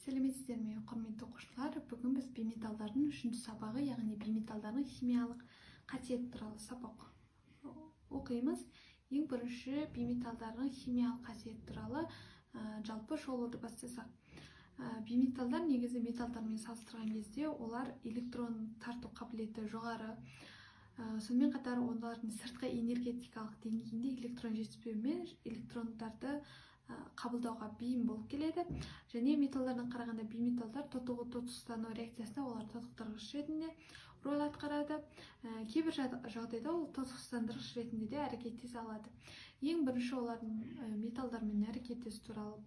Сәлеметсіздер ме, құрметті оқушылар? Бүгін біз бейметалдардың 3-ші сабағы, яғни бейметалдардың химиялық қасиеті туралы сабақ оқимыз. Ең бірінші бейметалдардың химиялық қасиеті туралы жалпы шолуды бастасақ. Бейметалдар негізі металдармен салыстырған кезде олар электрон тарту қабілеті жоғары. Сонымен қатар олардың сыртқы энергетикалық деңгейінде электрон жетіспеуімен электрондарды қабылдауға бейім болып келеді. Және металдардан қарағанда бейметалдар тотығу тотықстану реакциясында олар тотықтырғыш ретінде рөл атқарады. Кейбір жағдайда ол тотықстандырғыш ретінде де әрекеттесе алады. Ең бірінші олардың металдармен әрекеттесу туралы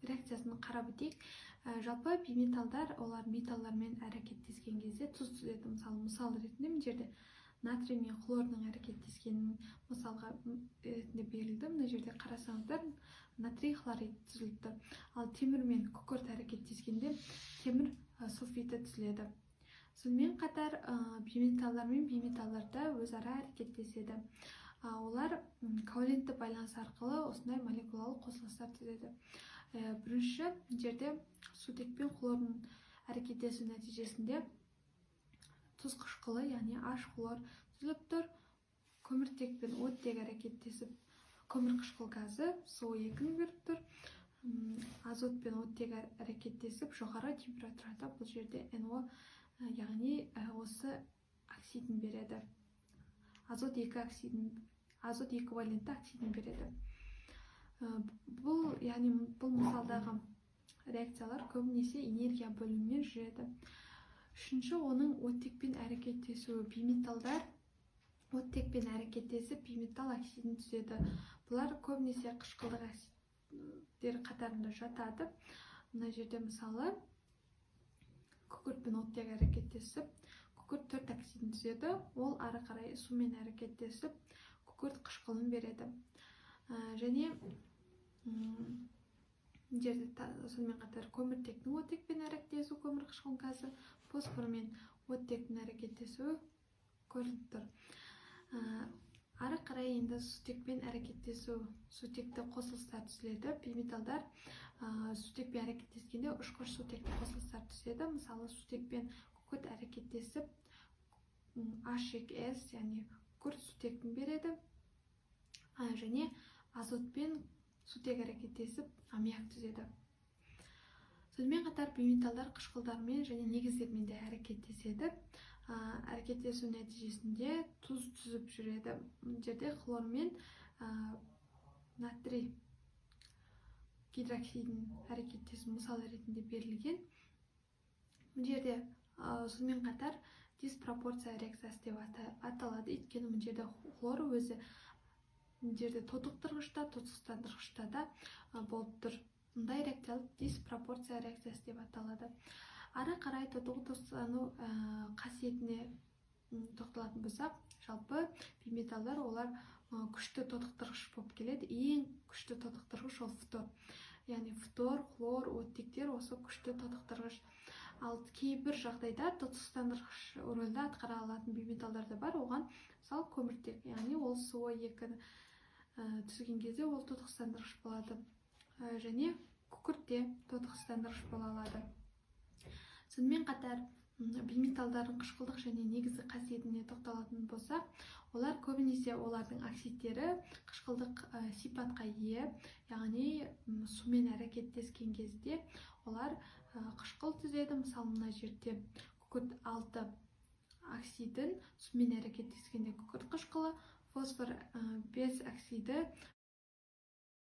реакциясын қарап өтейік. Жалпы бейметалдар олар металдармен әрекеттескен кезде тұз түзеді. Мысал ретінде мына жерде натрий мен хлордың әрекеттескенін мысалға ретінде берілді. Мына жерде қарасаңыздар, натрий хлорид түзіліп тұр. Ал темір мен күкірт әрекеттескенде темір сульфиді түзіледі. Сонымен қатар бейметалдар мен бейметалдарда өзара әрекеттеседі. Олар ковалентті байланыс арқылы осындай молекулалық қосылыстар түзеді. Бірінші жерде сутек пен хлордың әрекеттесу нәтижесінде тұз қышқылы, яғни H хлор түзіліп тұр. Көміртек пен оттек әрекеттесіп, көмір қышқыл газы SO2-ні беріп тұр. Азот пен оттек әрекеттесіп, жоғары температурада бұл жерде NO, яғни осы оксидін береді. Азот эквивалентті оксидін береді. Бұл мысалдағы реакциялар көбінесе энергия бөлінумен жүреді. Үшінші, оның оттекпен әрекеттесуі. Бейметалдар оттекпен әрекеттесіп, бейметал оксидін түзеді. Бұлар көбінесе қышқылдық оксидтер қатарында жатады. Мына жерде мысалы күкірт пен оттек әрекеттесіп, күкірт 4 оксидін түзеді. Ол ары қарай сумен әрекеттесіп, күкірт қышқылын береді. Және жерде сонымен қатар көміртектің оттекпен әрекеттесу, көмір қышқыл газы, фосфор мен оттектің әрекеттесуі көрініп тұр. Ары қарай енді сутекпен әрекеттесу, сутекті қосылыстар түзіледі. Бейметалдар сутекпен әрекеттескенде ұшқыш сутекті қосылыстар түзеді. Мысалы, сутекпен күкірт әрекеттесіп, H2S, яғни күкірт сутектін береді. Және азотпен сутек әрекеттесіп, аммиак түзеді. Сонымен қатар бейметалдар қышқылдармен және негіздермен де әрекеттеседі. Әрекеттесу нәтижесінде тұз түзіп жүреді. Бұл жерде хлор мен натрий гидроксидінің әрекеттесу мысал ретінде берілген. Бұл жерде сонымен қатар диспропорция реакциясы деп аталады. Өйткені бұл жерде хлор өзі тотықтырғышта, тотықстандырғышта да болып тұр. Мұндай реакциялық диспропорция реакциясы деп аталады. Ары қарай тотығу тотықстану қасиетіне тоқталатын болсақ, жалпы бейметалдар олар күшті тотықтырғыш болып келеді. Ең күшті тотықтырғыш ол фтор. Яғни фтор, хлор, оттектер осы күшті тотықтырғыш. Ал кейбір жағдайда тотықстандырғыш рөлді атқара алатын бейметалдар да бар. Оған мысалы көміртек, яғни ол SO2-ні түзген кезде ол тотықстандырғыш болады. Және күкіртте тотықстандырғыш бола алады. Сонымен қатар бейметалдардың қышқылдық және негізгі қасиетіне тоқталатын болсақ, олар көбінесе олардың оксидтері қышқылдық сипатқа ие, яғни сумен әрекеттескен кезде олар қышқыл түзеді. Мысалы, мына жерде күкірт 6 оксидін сумен әрекеттескенде күкірт қышқылы, фосфор 5 оксиді